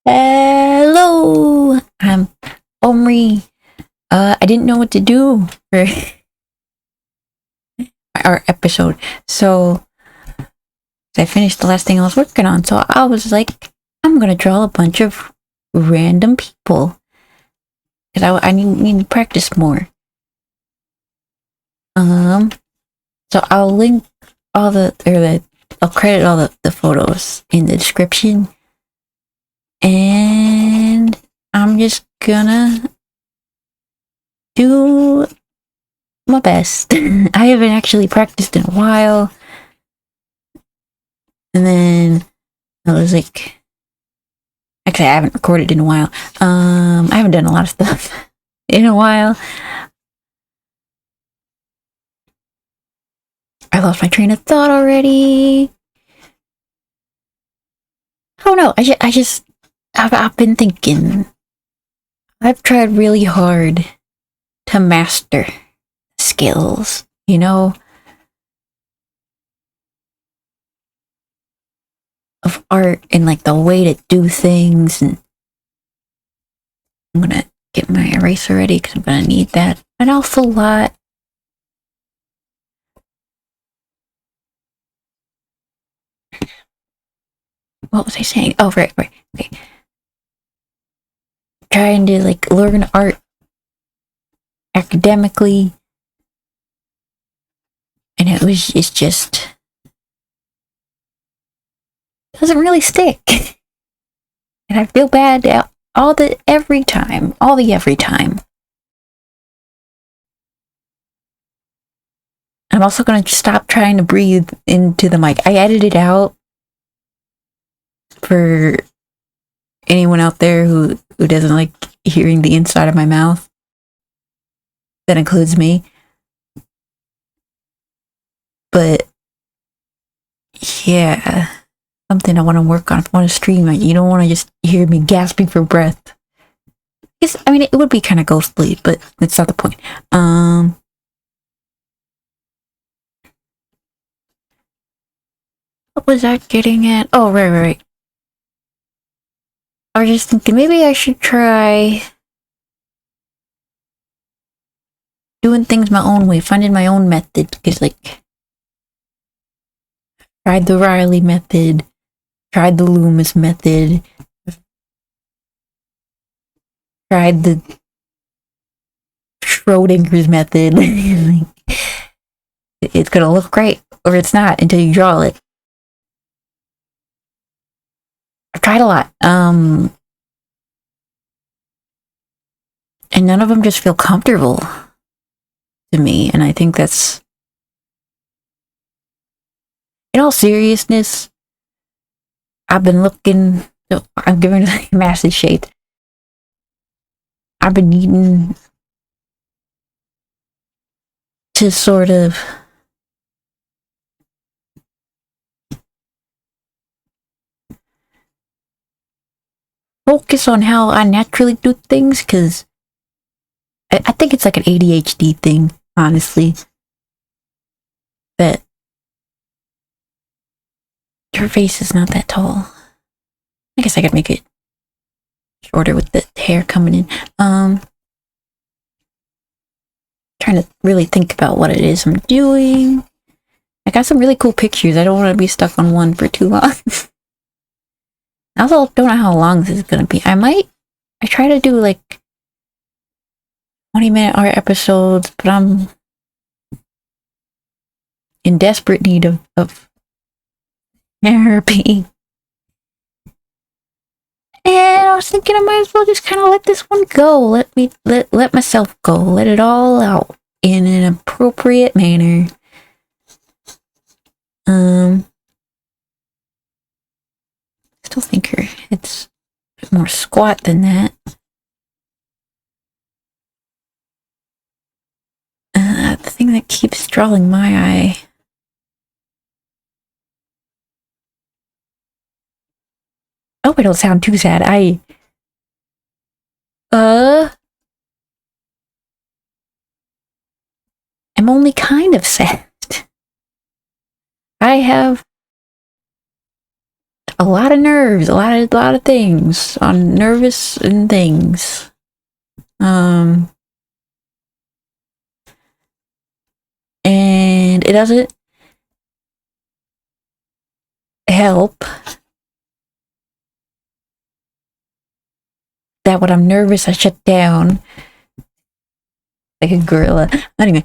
Hello, I'm Omri. I didn't know what to do for our episode, so I finished the last thing I was working on. So I was like, I'm gonna draw a bunch of random people because I need to practice more. So I'll link all I'll credit all the photos in the description, and I'm just gonna do my best. I haven't actually practiced in a while. And then I was like, actually, I haven't recorded in a while. I haven't done a lot of stuff in a while. I lost my train of thought already. Oh no, I've been thinking. I've tried really hard to master skills, of art and like the way to do things. And I'm gonna get my eraser ready because I'm gonna need that an awful lot. What was I saying? Oh, right. Okay. Trying to like learn art academically, and it's just doesn't really stick. And I feel bad every time. I'm also gonna stop trying to breathe into the mic. I edited out for anyone out there who doesn't like hearing the inside of my mouth. That includes me. But yeah, something I want to work on. If I want to stream it, you don't want to just hear me gasping for breath. I mean, it would be kind of ghostly, but it's not the point. What was I getting at? Oh, right. I was just thinking maybe I should try doing things my own way, finding my own method. Because, like, tried the Riley method, tried the Loomis method, tried the Schrodinger's method. It's gonna look great, or it's not until you draw it. I've tried a lot, and none of them just feel comfortable to me. And I think that's, in all seriousness, I've been looking. I'm giving it a massive shade. I've been needing to sort of focus on how I naturally do things, because I think it's like an ADHD thing, honestly. That your face is not that tall. I guess I could make it shorter with the hair coming in. Trying to really think about what it is I'm doing. I got some really cool pictures. I don't want to be stuck on one for too long. I also don't know how long this is gonna be. I try to do like 20-minute art episodes, but I'm in desperate need of therapy. And I was thinking I might as well just kind of let this one go. Let myself go. Let it all out in an appropriate manner. Still think it's a bit more squat than that. The thing that keeps drawing my eye. I hope I don't sound too sad. I'm only kind of sad. I have a lot of nerves, a lot of things on nervous and things. And it doesn't help that when I'm nervous I shut down like a gorilla. Anyway,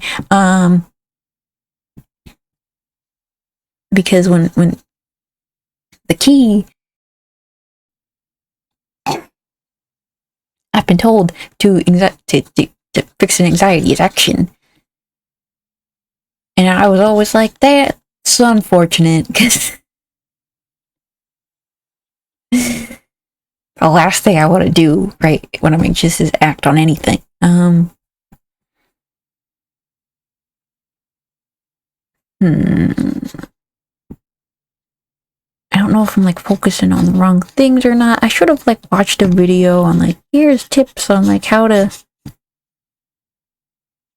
because when the key, I've been told to fix an anxiety is action, and I was always like, that's unfortunate because the last thing I want to do right when I'm anxious is act on anything. I don't know if I'm like focusing on the wrong things or not. I should have like watched a video on like, here's tips on like how to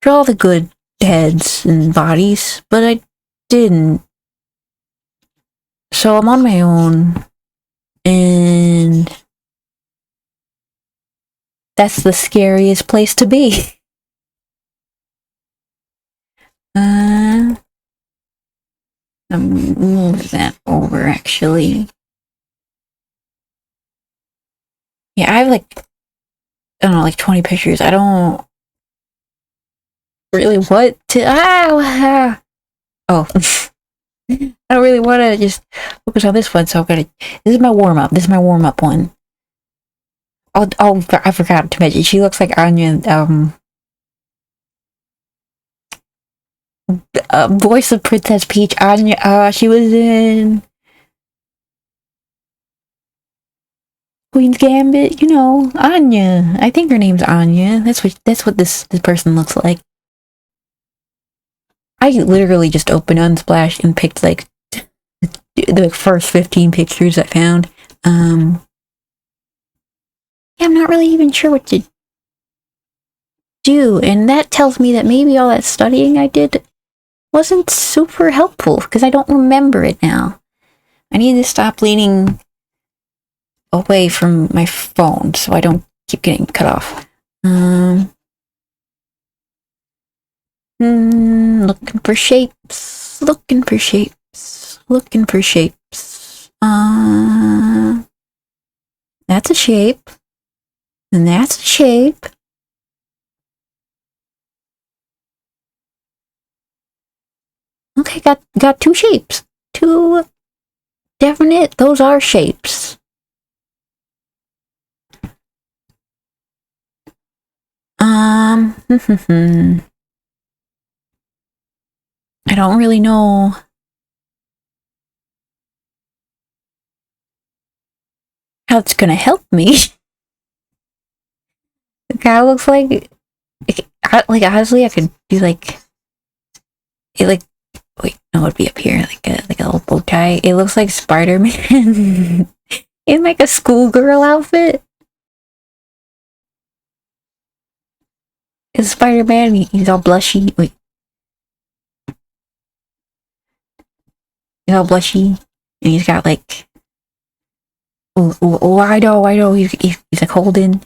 draw the good heads and bodies, but I didn't. So I'm on my own, and that's the scariest place to be. Move that over actually. Yeah, I have like, I don't know, like 20 pictures. I don't really want to. Oh, I don't really want to just focus on this one. So I'm gonna. This is my warm up. This is my warm up one. Oh, I forgot to mention. She looks like Anya. Voice of Princess Peach, Anya. She was in Queen's Gambit. You know, Anya. I think her name's Anya. That's what this person looks like. I literally just opened Unsplash and picked like the first 15 pictures I found. Yeah, I'm not really even sure what to do, and that tells me that maybe all that studying I did wasn't super helpful because I don't remember it now. I need to stop leaning away from my phone so I don't keep getting cut off. Looking for shapes. Looking for shapes. Looking for shapes. That's a shape. And that's a shape. Okay, got two shapes. Two definite, those are shapes. I don't really know how it's gonna help me. The guy looks like honestly I could do like it like wait, no, it'd be up here, like a little bow tie. It looks like Spider-Man in like a schoolgirl outfit. It's Spider-Man, he's all blushy. Wait. He's all blushy, and he's got like oh, I know, he's like holding.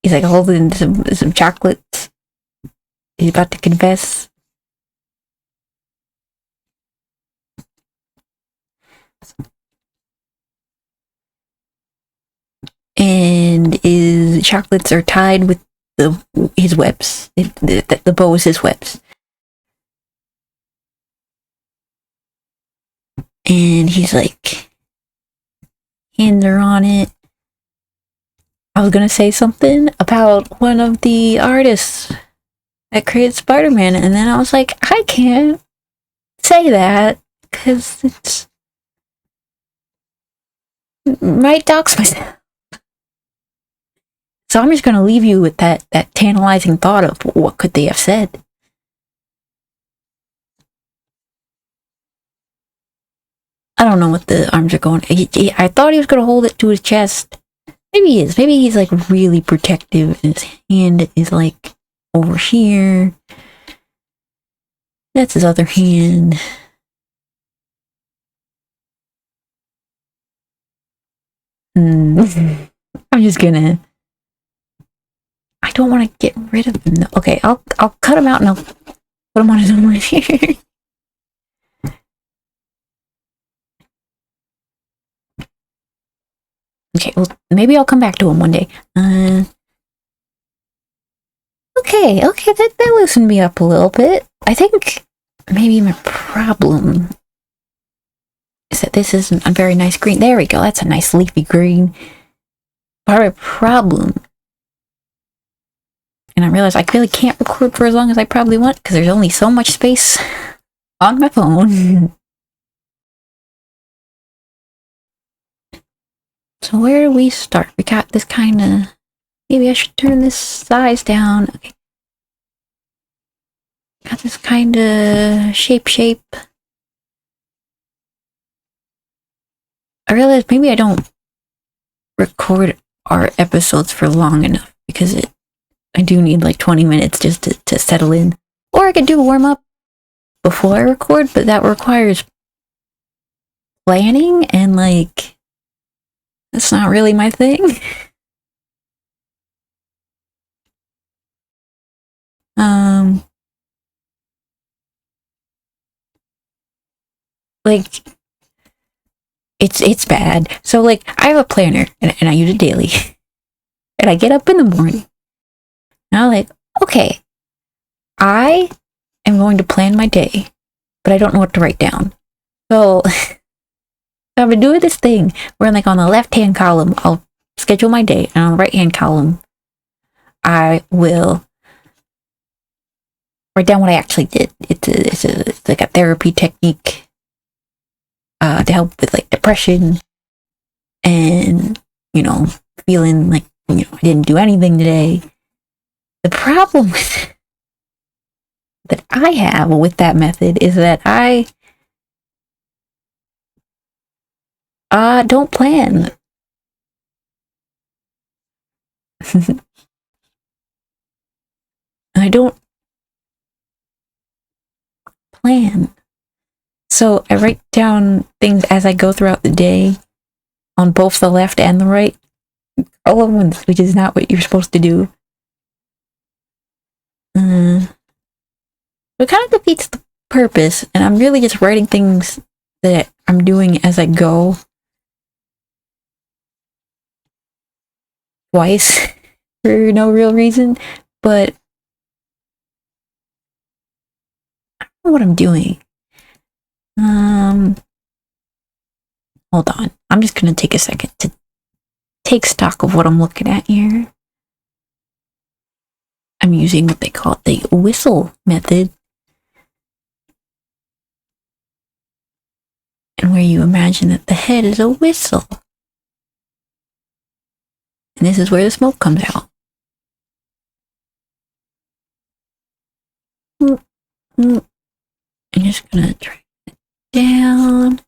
He's like holding some chocolates. He's about to confess. And his chocolates are tied with his webs. The bow is his webs. And he's like, hands are on it. I was gonna say something about one of the artists that created Spider-Man, and then I was like, I can't say that because it's might dox myself. So I'm just gonna leave you with that tantalizing thought of what could they have said. I don't know what the arms are going. I thought he was gonna hold it to his chest. Maybe he is. Maybe he's like really protective and his hand is like over here. That's his other hand. I'm just gonna. I don't want to get rid of them. Okay, I'll cut them out and I'll put them on his own here. Okay, well, maybe I'll come back to him one day. Okay, that loosened me up a little bit. I think maybe my problem is that this isn't a very nice green. There we go, that's a nice leafy green. But my problem, and I realize I really can't record for as long as I probably want because there's only so much space on my phone. So where do we start? We got this kind of... Maybe I should turn this size down. Okay. Got this kind of shape. I realize maybe I don't record our episodes for long enough because I do need like 20 minutes just to settle in. Or I could do a warm-up before I record, but that requires planning and like... That's not really my thing. Like, it's bad. So, like, I have a planner, and I use it daily. And I get up in the morning, and I'm like, okay, I am going to plan my day, but I don't know what to write down. So... I've been doing this thing where, like, on the left-hand column, I'll schedule my day, and on the right-hand column, I will write down what I actually did. It's like a therapy technique to help with, like, depression and, you know, feeling like, you know, I didn't do anything today. The problem that I have with that method is that I don't plan. I don't plan. So I write down things as I go throughout the day on both the left and the right all at once, which is not what you're supposed to do. It kind of defeats the purpose, and I'm really just writing things that I'm doing as I go. Twice for no real reason, but I don't know what I'm doing. Hold on. I'm just gonna take a second to take stock of what I'm looking at here. I'm using what they call the whistle method. And where you imagine that the head is a whistle. And this is where the smoke comes out. I'm just gonna drag it down.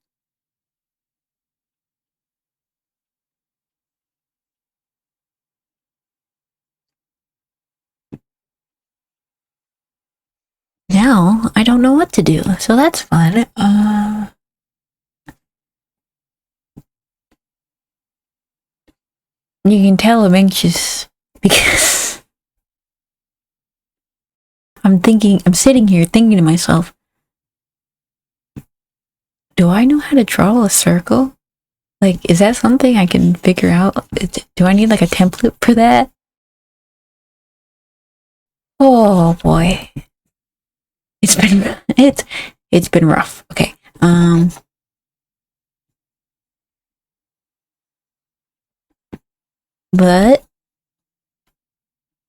Now, I don't know what to do, so that's fun. You can tell I'm anxious because I'm sitting here thinking to myself, do I know how to draw a circle? Like, is that something I can figure out? Do I need like a template for that? Oh boy. It's been rough. Okay. But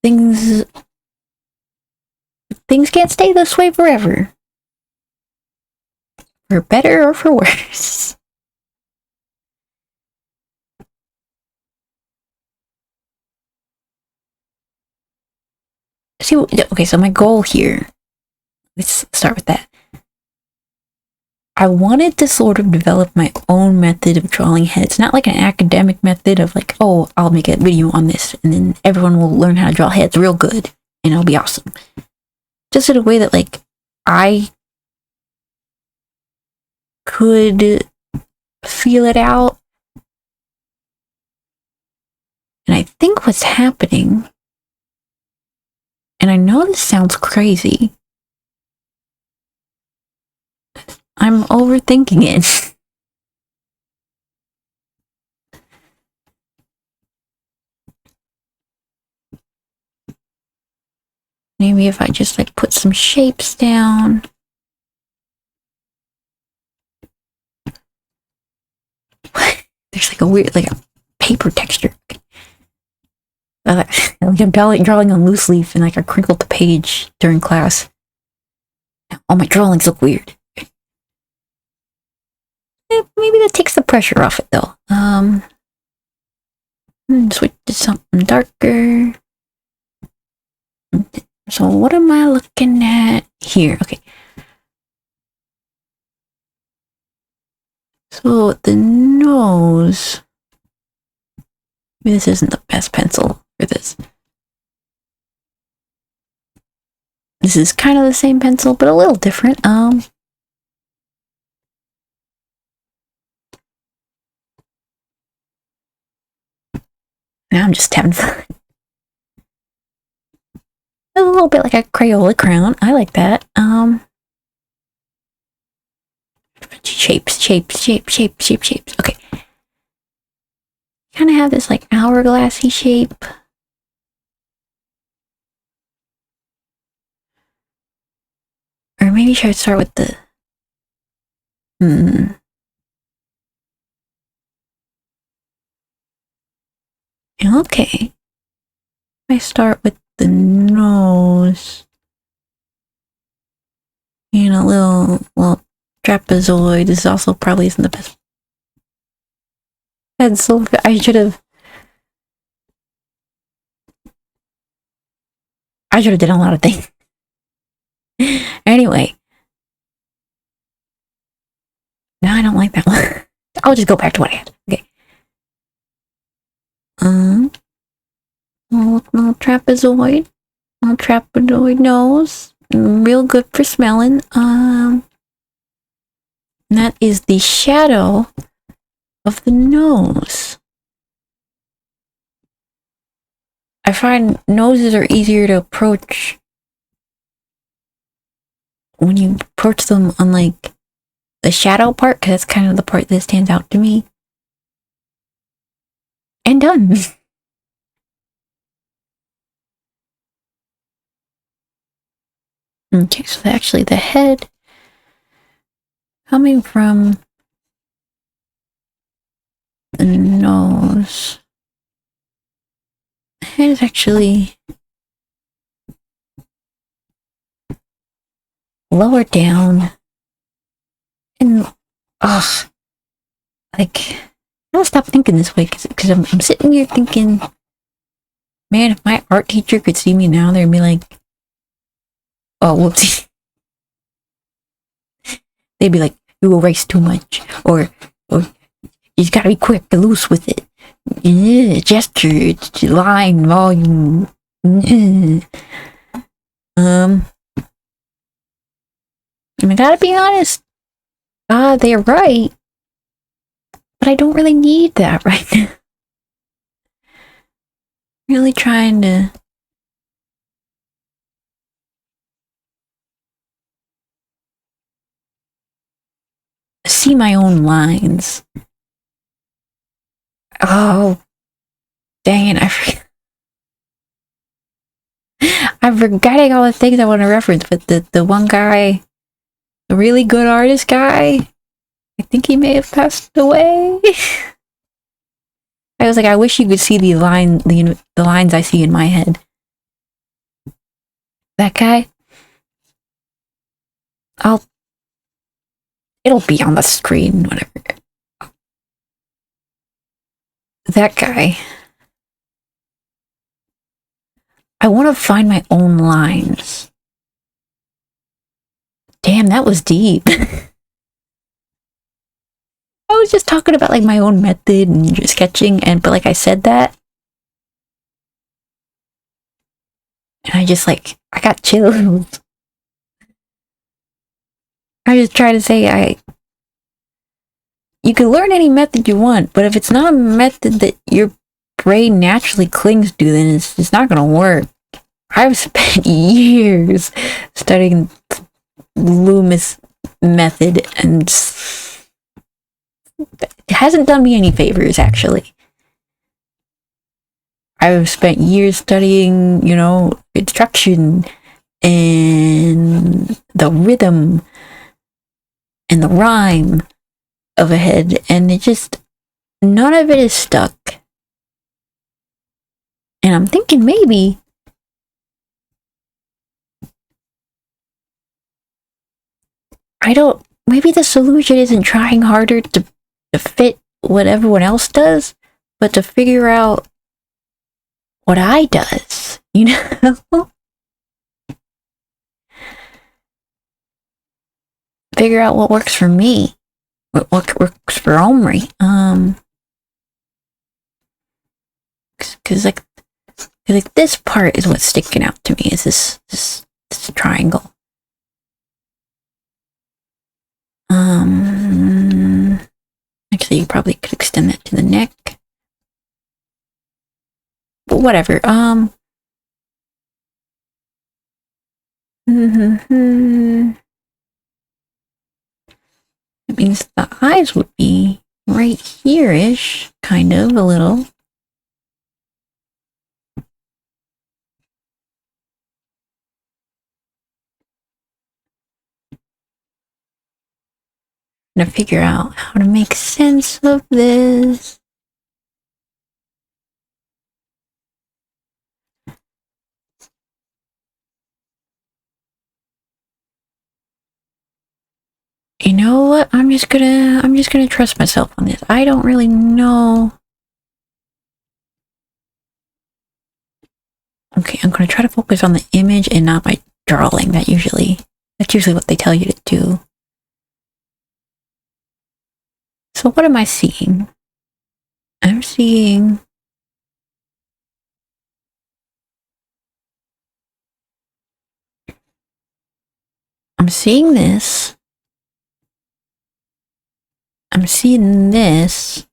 things can't stay this way forever. For better or for worse. See, okay, so my goal here, let's start with that. I wanted to sort of develop my own method of drawing heads, not like an academic method of like, oh, I'll make a video on this and then everyone will learn how to draw heads real good and it'll be awesome. Just in a way that like I could feel it out think what's happening, and I know this sounds crazy, I'm overthinking it. Maybe if I just like put some shapes down. There's like a weird, like a paper texture. Like I'm drawing on loose leaf and like I crinkled the page during class. All my drawings look weird. Maybe that takes the pressure off it though. Switch to something darker. So what am I looking at here? Okay. So the nose. Maybe this isn't the best pencil for this. This is kind of the same pencil, but a little different. Now I'm just having fun. A little bit like a Crayola crown. I like that. Shapes. Okay. Kind of have this like hourglassy shape. Or maybe should I start with the... Okay. I start with the nose. And a little trapezoid. This also probably isn't the best pencil. I should have done a lot of things. Anyway. No, I don't like that one. I'll just go back to what I had. Okay. Little trapezoid. Little trapezoid nose. Real good for smelling. And that is the shadow of the nose. I find noses are easier to approach when you approach them on like the shadow part, because that's kind of the part that stands out to me. And done. Okay, so actually the head coming from the nose. The head is actually lower down. And, like, I don't stop thinking this way because I'm sitting here thinking, man, if my art teacher could see me now, they'd be like, oh, whoopsie. They'd be like, you erase too much, or you gotta be quick and loose with it. Yeah, gesture, line, volume. And I gotta be honest. They're right. But I don't really need that right now. Really trying to see my own lines. Oh, dang it, I'm forgetting all the things I want to reference, but the one guy, the really good artist guy, I think he may have passed away. I was like, I wish you could see the lines I see in my head. That guy, it'll be on the screen, whatever. That guy. I want to find my own lines. Damn, that was deep. I was just talking about like my own method and sketching, but like I said that, and I just like, I got chills. I just try to say you can learn any method you want, but if it's not a method that you're brain naturally clings to, then it's not gonna work. I've spent years studying Loomis method, and it hasn't done me any favors, actually. I've spent years studying, you know, instruction and the rhythm and the rhyme of a head, and it just, none of it is stuck. And I'm thinking maybe maybe the solution isn't trying harder to fit what everyone else does, but to figure out what I does, you know? Figure out what works for me, what works for Omri. Cause like this part is what's sticking out to me, is this triangle. Actually, you probably could extend that to the neck, but whatever. It means the eyes would be right here-ish, kind of, a little. I'm gonna figure out how to make sense of this. You know what? I'm just gonna trust myself on this. I don't really know. Okay, I'm gonna try to focus on the image and not my drawing. That's usually what they tell you to do. So what am I seeing? I'm seeing this. I'm seeing this.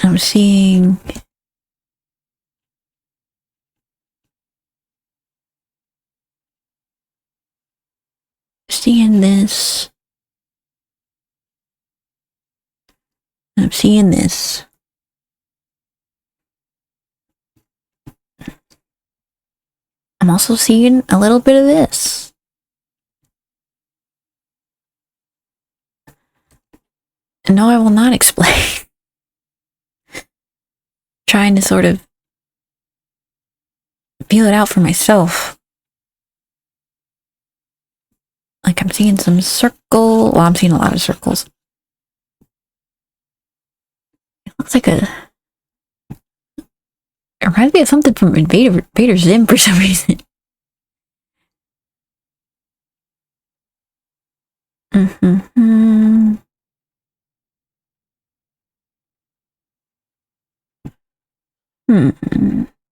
I'm seeing this. I'm seeing this. I'm also seeing a little bit of this. And no, I will not explain. Trying to sort of feel it out for myself. Like I'm seeing some circle. Well, I'm seeing a lot of circles. It looks like it reminds me of something from Invader Zim for some reason.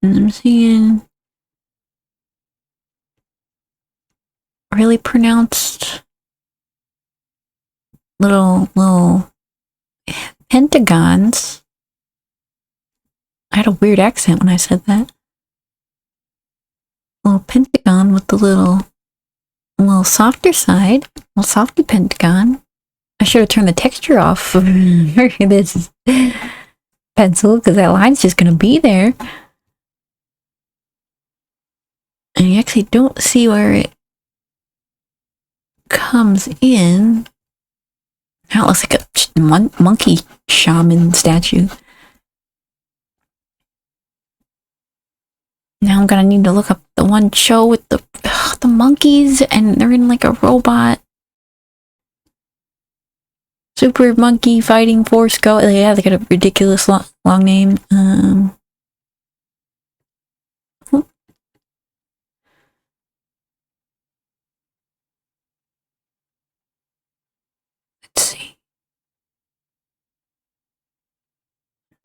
I'm seeing really pronounced little pentagons. I had a weird accent when I said that. Little pentagon with the little softer side. Little softy pentagon. I should have turned the texture off for this pencil, because that line's just gonna be there. And you actually don't see where it comes in. Now it looks like a monkey shaman statue. Now I'm gonna need to look up the one show with the monkeys, and they're in like a robot. Super Monkey Fighting Force Go. Yeah, they got a ridiculous long name. Let's see.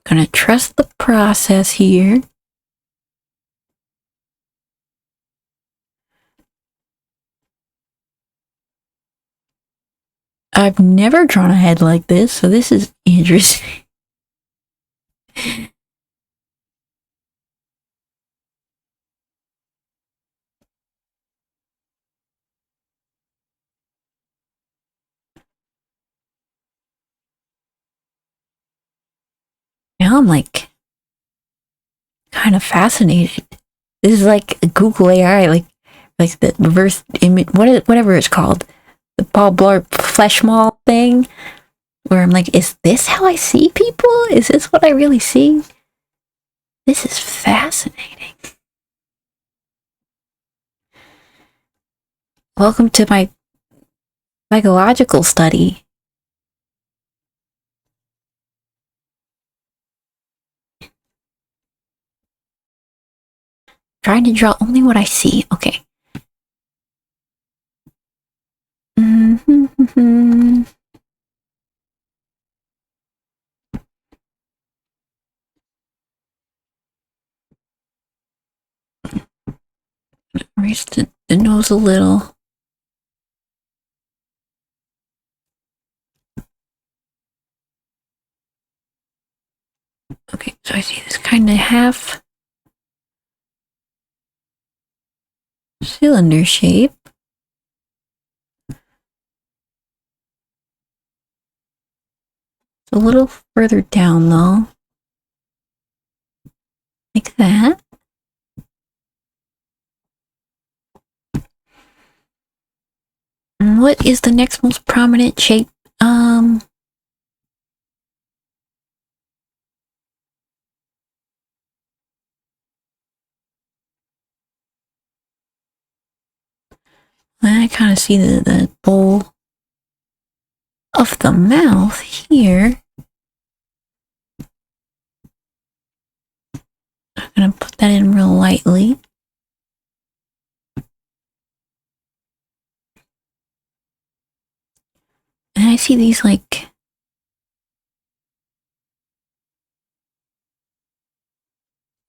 Gonna trust the process here. I've never drawn a head like this, so this is interesting. Now I'm like kind of fascinated. This is like a Google AI, like the reverse image, whatever it's called, the Paul Blart flesh mall thing, where I'm like, is this how I see people? Is this what I really see? This is fascinating. Welcome to my psychological study. Trying to draw only what I see. Okay. Raise the nose a little. Okay, so I see this kind of half cylinder shape. It's a little further down though. Like that. And what is the next most prominent shape? I kind of see the bowl of the mouth here. I'm gonna put that in real lightly. And I see these like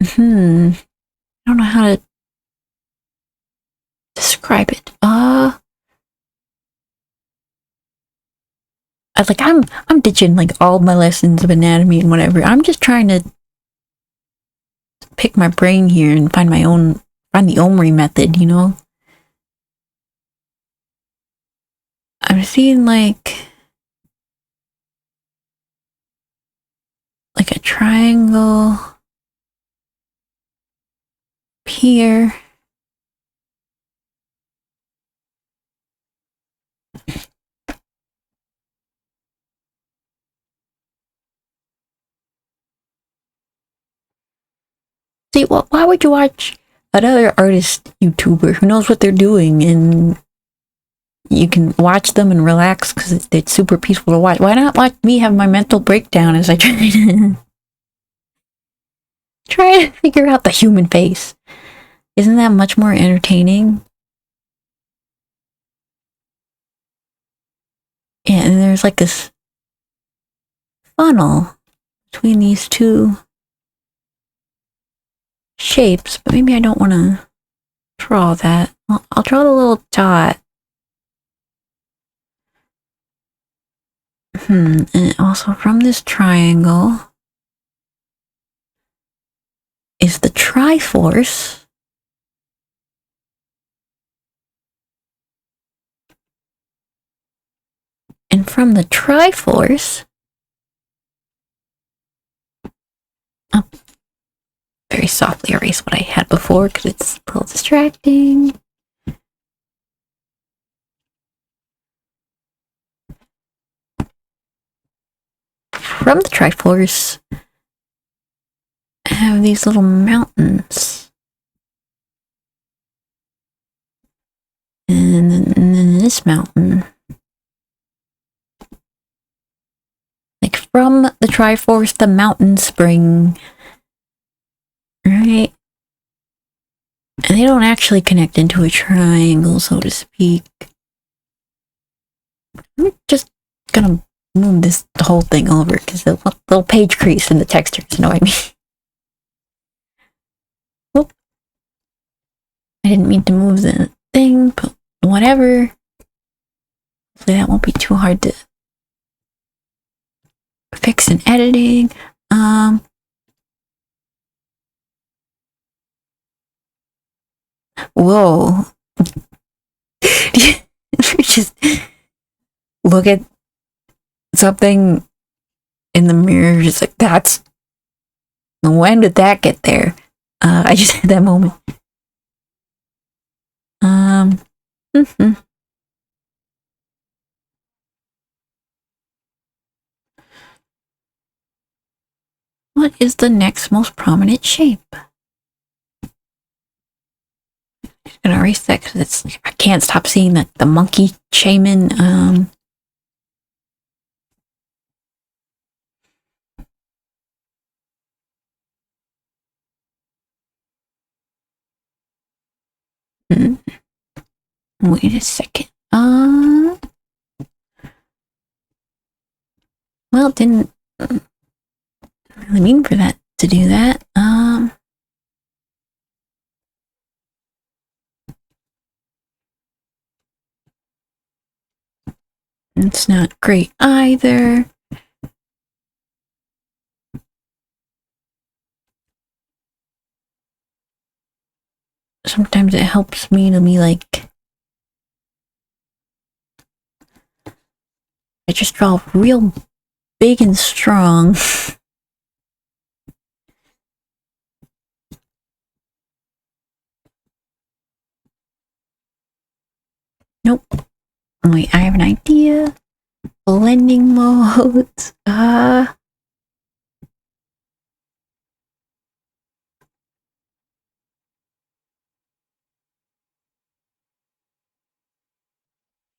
I don't know how to describe it. I'm ditching like all my lessons of anatomy and whatever. I'm just trying to pick my brain here and find the Omri method, you know? I'm seeing like a triangle here. See, why would you watch another artist YouTuber who knows what they're doing and you can watch them and relax because it's super peaceful to watch? Why not watch me have my mental breakdown as I try to figure out the human face? Isn't that much more entertaining? Yeah, and there's like this funnel between these two shapes, but maybe I don't want to draw that. I'll draw the little dot. And also from this triangle is the Triforce. And from the Triforce, I'll very softly erase what I had before because it's a little distracting. From the Triforce, I have these little mountains. And then this mountain. Like from the Triforce, the mountain spring. Right? And they don't actually connect into a triangle, so to speak. I'm just gonna move this whole thing over because the little page crease in the texture is annoying me. Whoop. I didn't mean to move the thing, but whatever. Hopefully that won't be too hard to fix in editing. Whoa. Just look at something in the mirror, just like, that's, when did that get there? I just had that moment. What is the next most prominent shape? I'm gonna erase that because it's, I can't stop seeing the monkey shaman. Wait a second. Well, didn't really mean for that to do that. It's not great either. Sometimes it helps me to be like, I just draw real big and strong. Nope. Wait, I have an idea. Blending modes.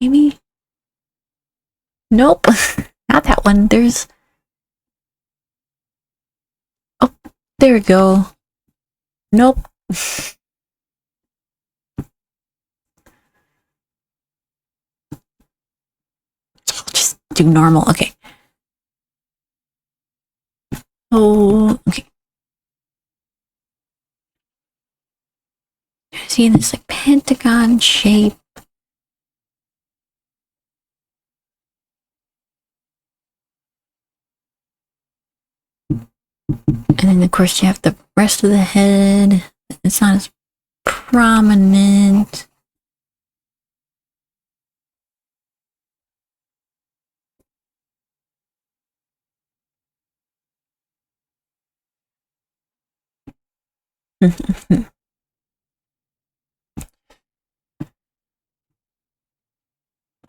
Maybe. Nope. Not that one. There's. Oh, there we go. Nope. I'll just do normal. Okay. Oh, okay. See this like pentagon shape. And then of course you have the rest of the head. It's not as prominent.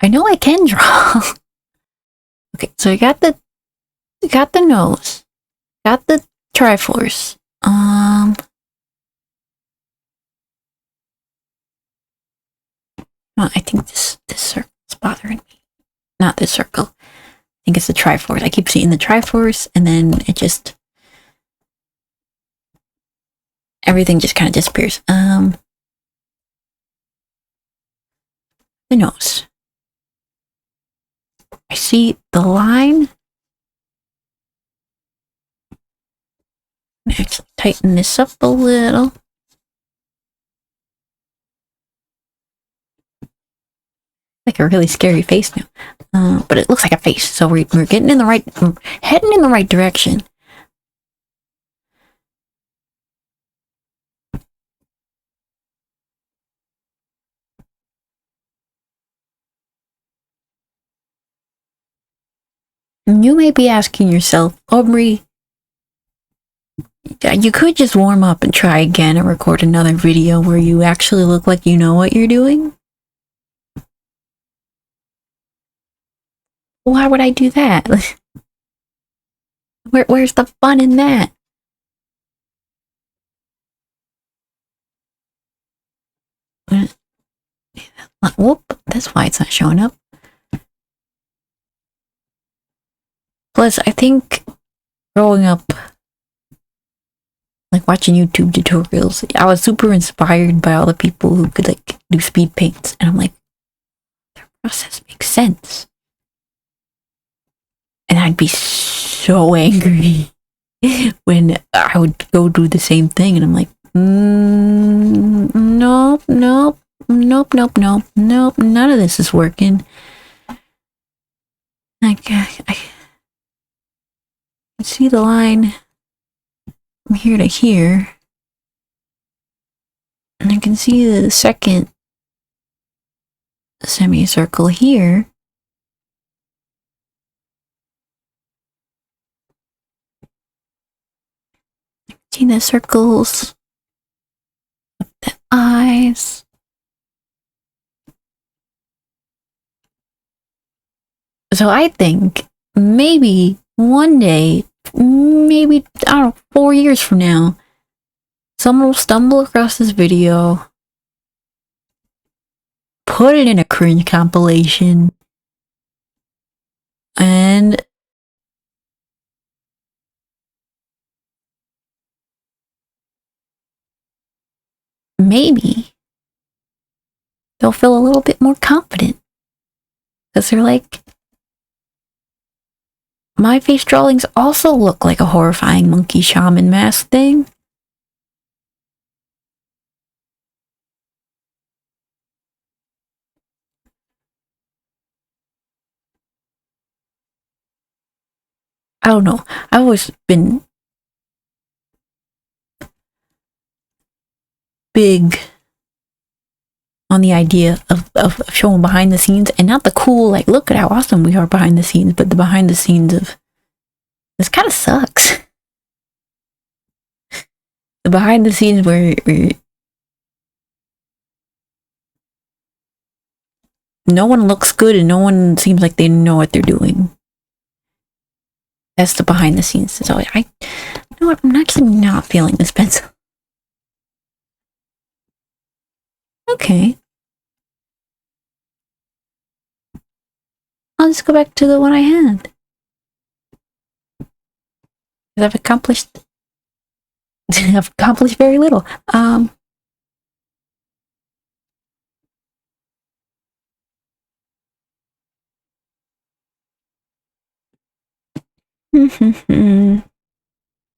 I know I can draw. Okay, so I got the nose, got the Triforce. I think this circle's bothering me. Not this circle. I think it's the Triforce. I keep seeing the Triforce, and then it just, everything just kind of disappears. The nose. I see the line. Actually tighten this up a little. Like a really scary face now. But it looks like a face, so we're getting in the right, heading in the right direction. You may be asking yourself, Omri, you could just warm up and try again and record another video where you actually look like you know what you're doing. Why would I do that? Where's the fun in that? Whoop, that's why it's not showing up. Plus, I think growing up, like watching YouTube tutorials, I was super inspired by all the people who could like do speed paints, and I'm like, their process makes sense. And I'd be so angry when I would go do the same thing, and I'm like, nope, nope, nope, nope, nope, nope, none of this is working. Like, I can see the line from here to here. And I can see the second semicircle here. See the circles, the eyes. So I think maybe one day, maybe, I don't know, 4 years from now, someone will stumble across this video, put it in a cringe compilation, and maybe they'll feel a little bit more confident. Because they're like, my face drawings also look like a horrifying monkey shaman mask thing. I don't know. I've always been big on the idea of showing behind the scenes, and not the cool, like, look at how awesome we are behind the scenes, but the behind the scenes of, this kind of sucks. The behind the scenes where no one looks good and no one seems like they know what they're doing. That's the behind the scenes. So you know what, I'm actually not feeling this pencil. Okay. I'll just go back to the one I had. I've accomplished very little. What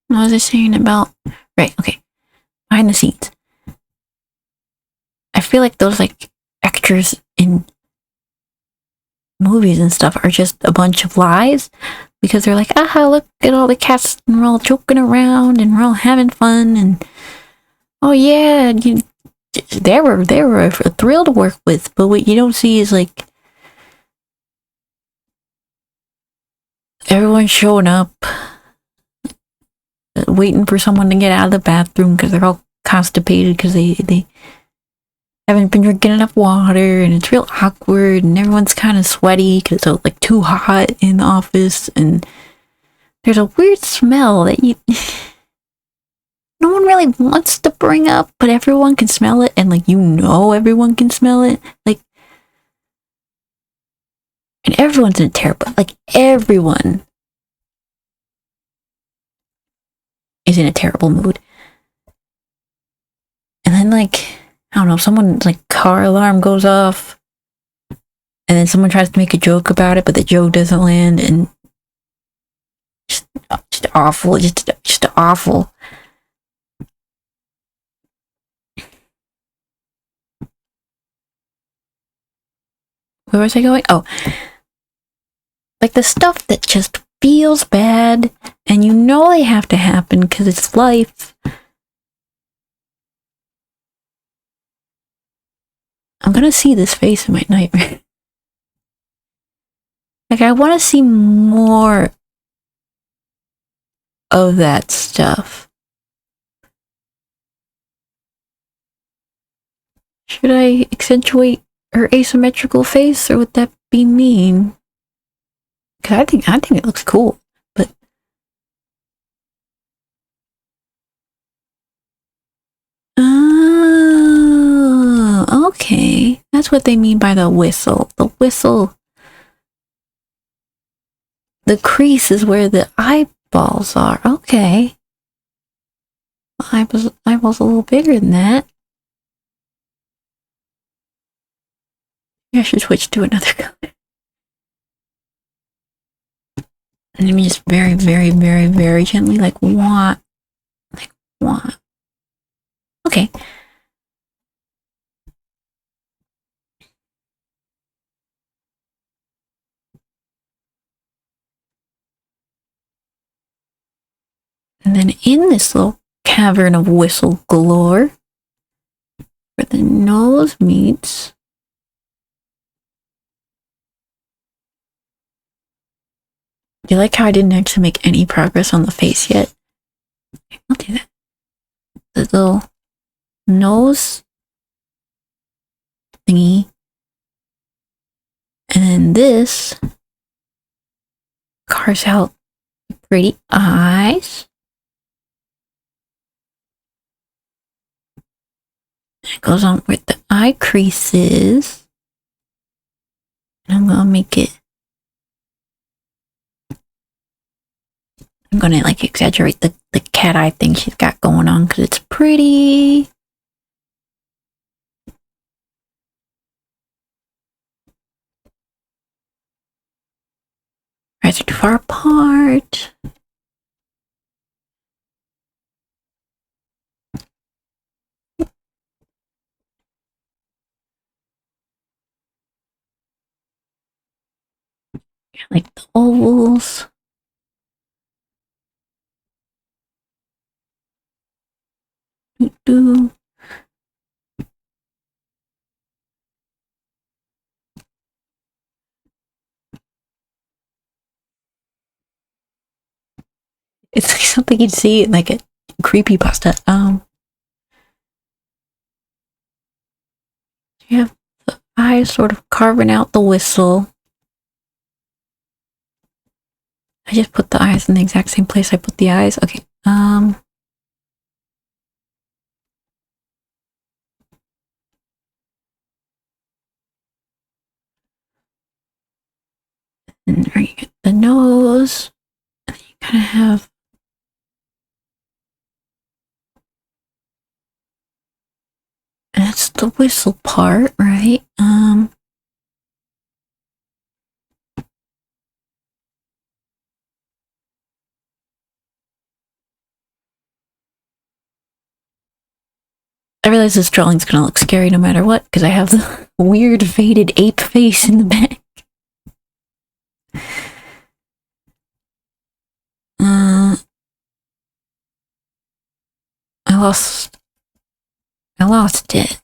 was I saying about? Right, okay. Behind the scenes. I feel like those, like, extras in movies and stuff are just a bunch of lies, because they're like, aha, look at all the cats, and we're all joking around and we're all having fun, and oh yeah, they were a thrill to work with. But what you don't see is, like, everyone showing up, waiting for someone to get out of the bathroom because they're all constipated because they haven't been drinking enough water, and it's real awkward, and everyone's kind of sweaty because it's, like, too hot in the office, and there's a weird smell that no one really wants to bring up, but everyone can smell it, and, like, everyone can smell it, like, and everyone's in a terrible, like, everyone is in a terrible mood. And then, like, I don't know, someone's, like, car alarm goes off, and then someone tries to make a joke about it, but the joke doesn't land, and just awful, just awful. Where was I going? Oh, like, the stuff that just feels bad, and you know they have to happen because it's life. I'm gonna see this face in my nightmare. Like, I want to see more of that stuff. Should I accentuate her asymmetrical face, or would that be mean? Because I think it looks cool, but oh, okay, that's what they mean by the whistle. The whistle. The crease is where the eyeballs are. Okay. Eyeballs a little bigger than that. I should switch to another color. And let me just very, very, very, very gently, like, want. Okay. And then in this little cavern of whistle galore, where the nose meets. Do you like how I didn't actually make any progress on the face yet? I'll do that. The little nose thingy. And then this carves out pretty eyes. It goes on with the eye creases. And I'm gonna make it. I'm gonna like exaggerate the cat eye thing she's got going on because it's pretty. Eyes are too far apart. Like the ovals. Do. It's like something you'd see in like a creepypasta. You have the eyes sort of carving out the whistle. I just put the eyes in the exact same place I put the eyes. Okay. And there you get the nose. And then you kind of have. That's the whistle part, right? I realize this drawing's gonna look scary no matter what, because I have the weird faded ape face in the back. I lost it.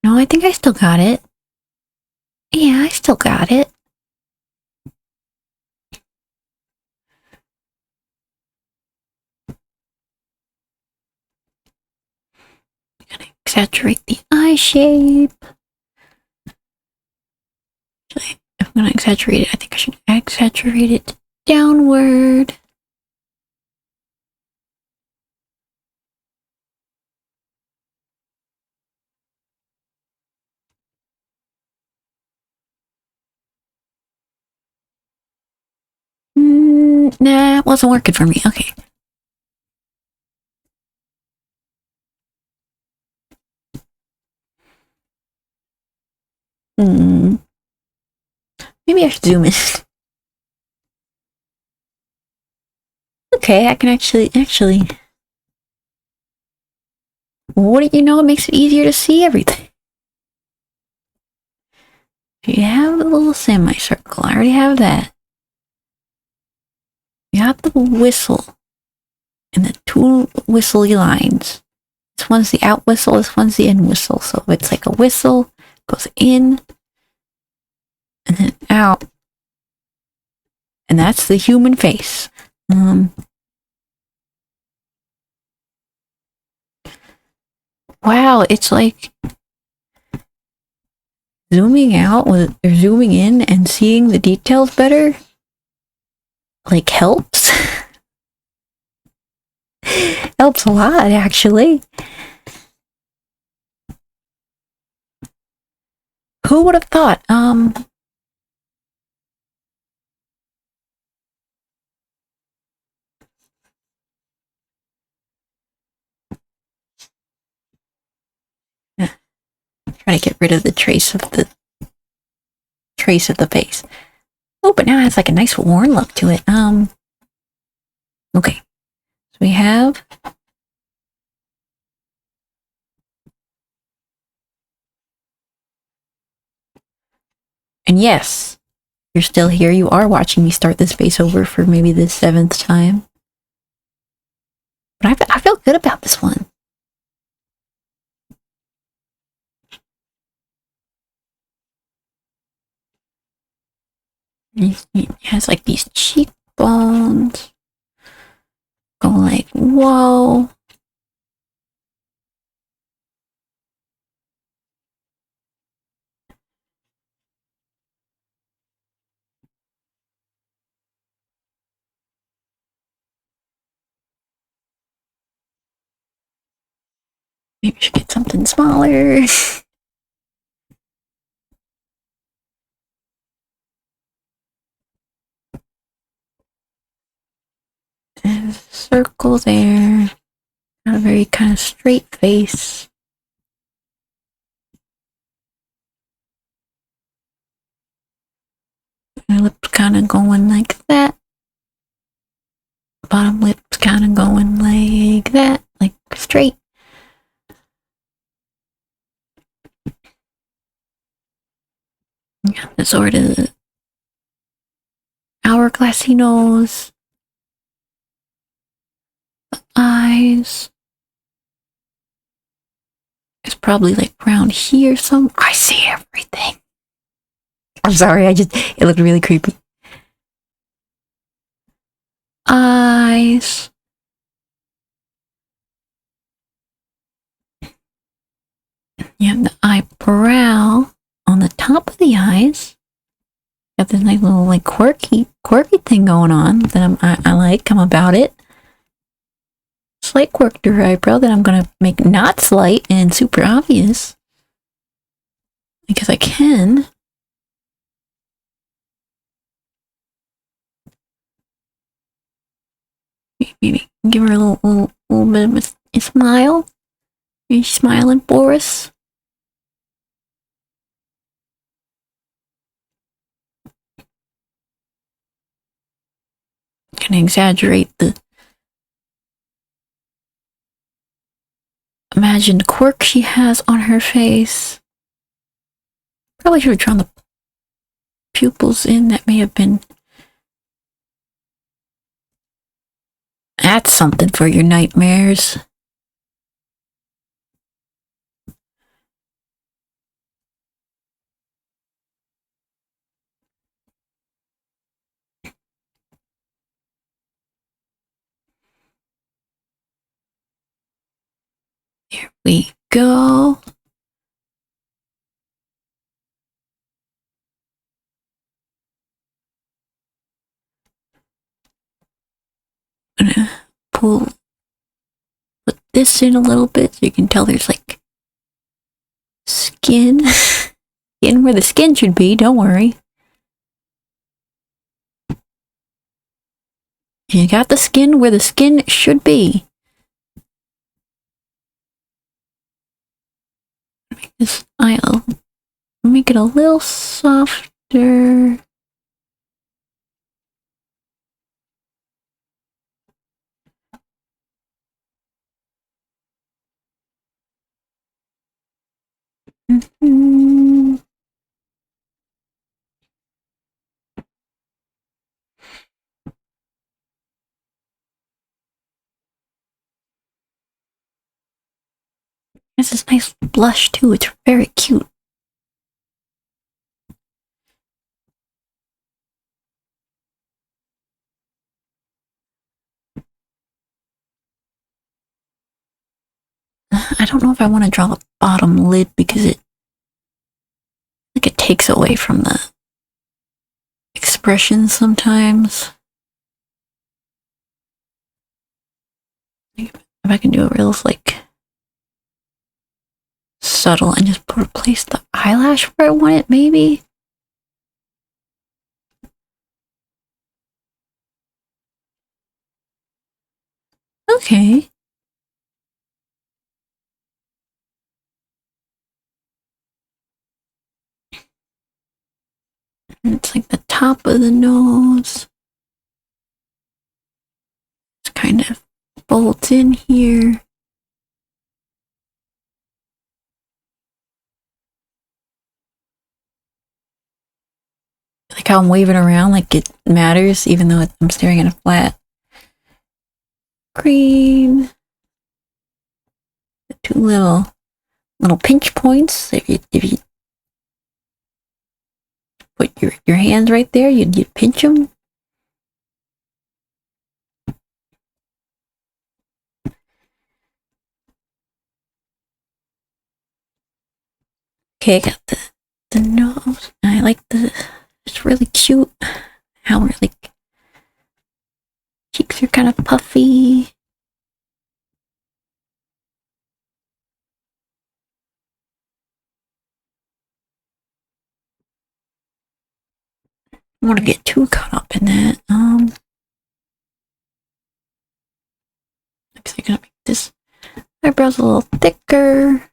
No, I think I still got it. Yeah, I still got it. I'm gonna exaggerate the eye shape. Actually, if I'm gonna exaggerate it, I think I should exaggerate it downward. Nah, it wasn't working for me. Okay. Maybe I should zoom in. Okay, I can actually. What do you know? It makes it easier to see everything. You have the little semicircle. I already have that. You have the whistle and the two whistly lines. This one's the out whistle, this one's the in whistle. So it's like a whistle, goes in, and then out. And that's the human face. Wow, it's like zooming out or zooming in and seeing the details better, like helps. Helps a lot, actually. Who would have thought? Try to get rid of the trace of the face. Oh, but now it has like a nice worn look to it. Okay. So we have and yes, you're still here, you are watching me start this face over for maybe the 7th time. But I feel good about this one. It has like these cheekbones. Go like, whoa. Maybe we should get something smaller. There's a circle there. Got a very kind of straight face. My lips kind of going like that. Bottom lips kind of going like that, like straight. Yeah, the sort of hourglassy nose. The eyes. It's probably like around here some. I see everything. I'm sorry, it looked really creepy. Eyes. You have the eyebrow on the top of the eyes. Got this nice little like quirky thing going on that I like. I'm about it. Slight quirk to her eyebrow that I'm gonna make not slight and super obvious because I can. Maybe give her a little bit of a smile. Are you smiling for us? Gonna exaggerate the imagined quirk she has on her face. Probably should have drawn the pupils in. That may have been. That's something for your nightmares. Here we go. I'm gonna put this in a little bit so you can tell there's like skin. Skin where the skin should be, don't worry. You got the skin where the skin should be. Make this eye make it a little softer. There's this nice blush too, it's very cute. I don't know if I want to draw the bottom lid because it takes away from the expression sometimes. If I can do it real like subtle and just replace the eyelash where I want it, maybe. Okay. And it's like the top of the nose. It's kind of folds in here. Like Like how I'm waving around like it matters, even though I'm staring at a flat screen. The two little pinch points. If you put your hands right there, you pinch them. Okay, I got the nose. I like it's really cute. How really cheeks are kind of puffy. I don't want to get too caught up in that. Looks like I'm gonna make this eyebrows a little thicker.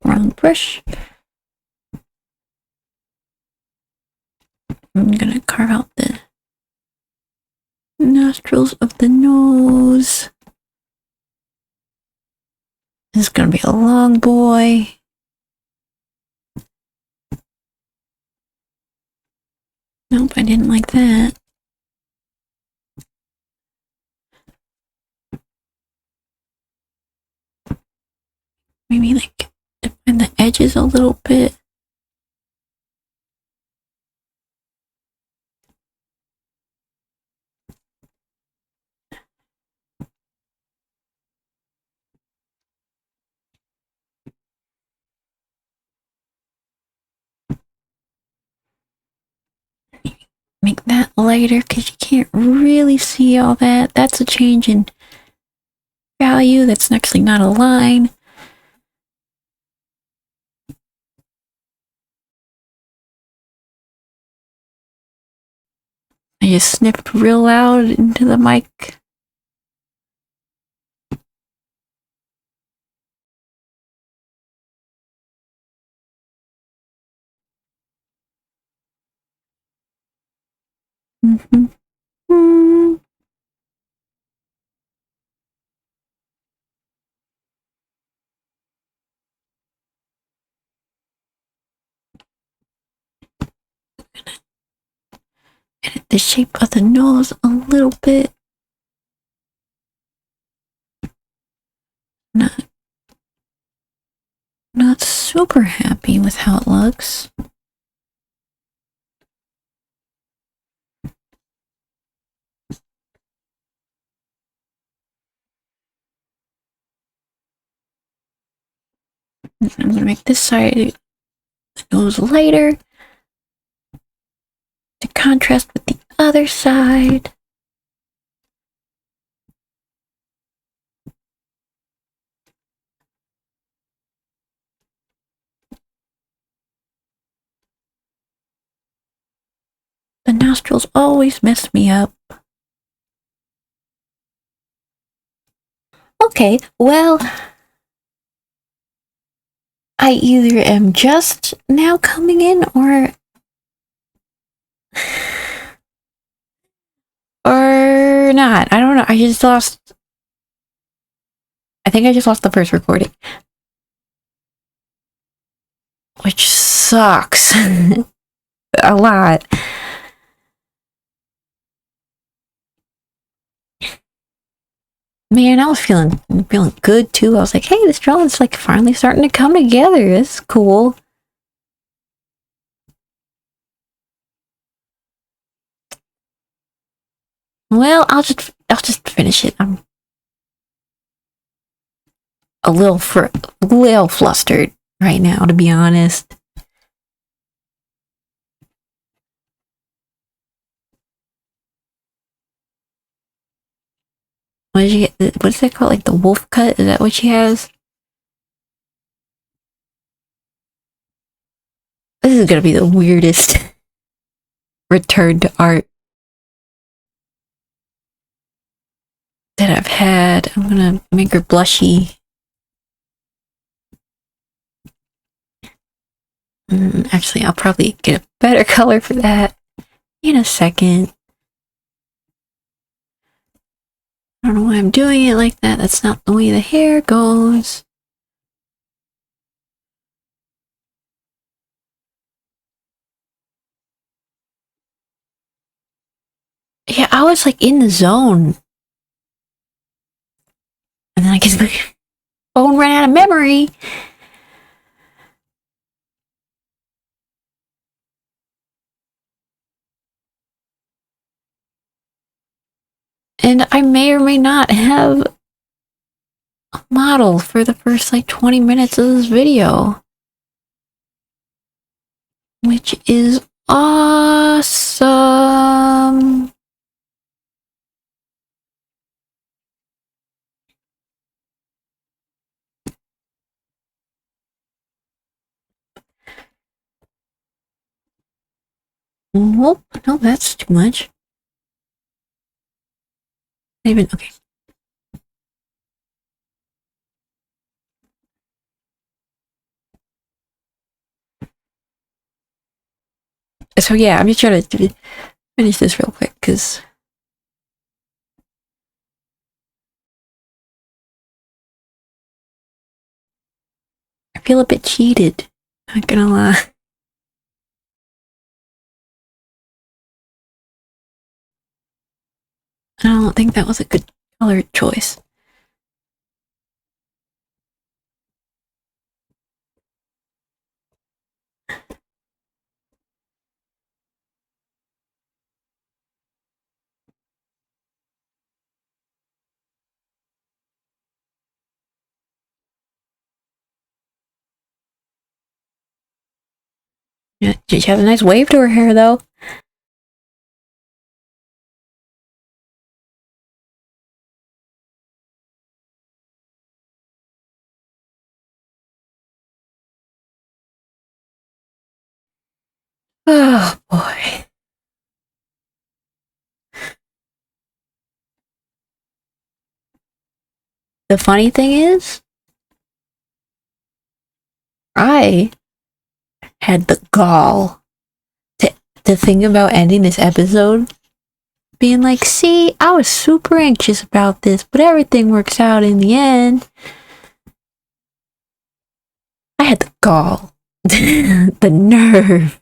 Wrong brush. I'm gonna carve out the nostrils of the nose. This is gonna be a long boy. Nope, I didn't like that. Maybe like define the edges a little bit. Make that lighter because you can't really see all that. That's a change in value. That's actually not a line. I just sniffed real loud into the mic. Edit the shape of the nose a little bit. Not super happy with how it looks. I'm gonna make this side the nose lighter to contrast with the other side. The nostrils always mess me up. Okay, well, I either am just now coming in or not. I don't know. I think I just lost the first recording. Which sucks. A lot. Man, I was feeling good too. I was like, hey, this drawing's like finally starting to come together. It's cool. Well, I'll just finish it. I'm a little flustered right now, to be honest. What did you get? What's that called? Like the wolf cut? Is that what she has? This is gonna be the weirdest return to art that I've had. I'm gonna make her blushy. Actually, I'll probably get a better color for that in a second. I don't know why I'm doing it like that. That's not the way the hair goes. Yeah, I was like in the zone. And then I guess my phone ran out of memory. And I may or may not have a model for the first like 20 minutes of this video. Which is awesome. Nope, no, that's too much. Even okay. So yeah, I'm just trying to finish this real quick because I feel a bit cheated. Not gonna lie. I don't think that was a good color choice. Yeah, she has a nice wave to her hair though. Oh boy. The funny thing is, I had the gall to think about ending this episode being like, see, I was super anxious about this, but everything works out in the end. I had the gall. The nerve.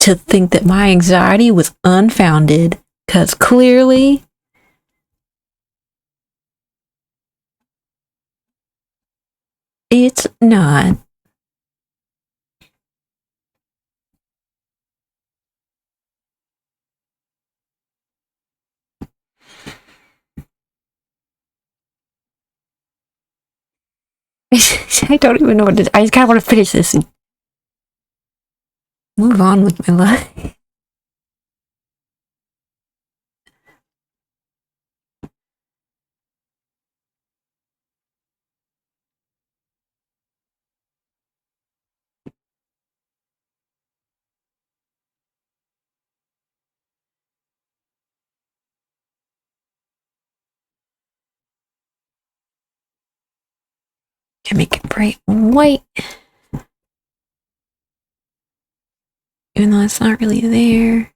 To think that my anxiety was unfounded, because clearly it's not. I don't even know what to do. I just kind of want to finish this and move on with my life. Can make it bright white, even though it's not really there.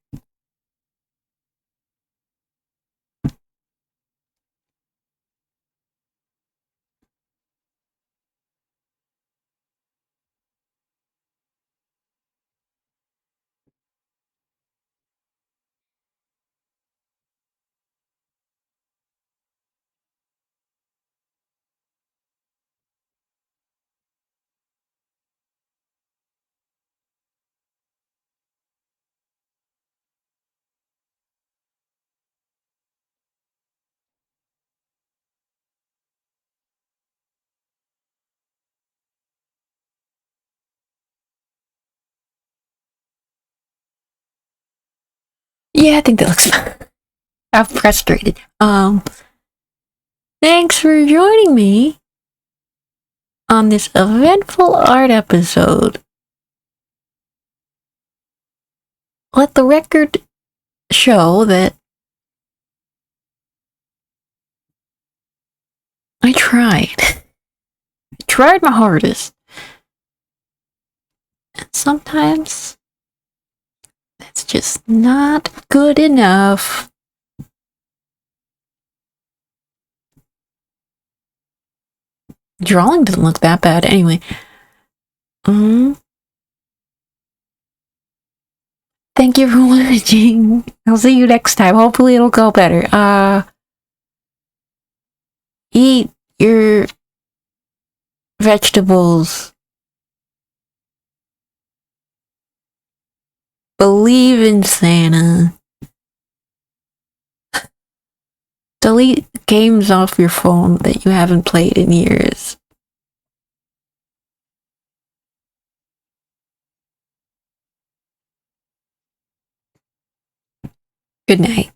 Yeah, I think that looks fine. I'm frustrated. Thanks for joining me on this eventful art episode. Let the record show that I tried. I tried my hardest. And sometimes It's just not good enough. Drawing doesn't look that bad anyway. Thank you for watching. I'll see you next time. Hopefully it'll go better. Eat your vegetables. Believe in Santa. Delete games off your phone that you haven't played in years. Good night.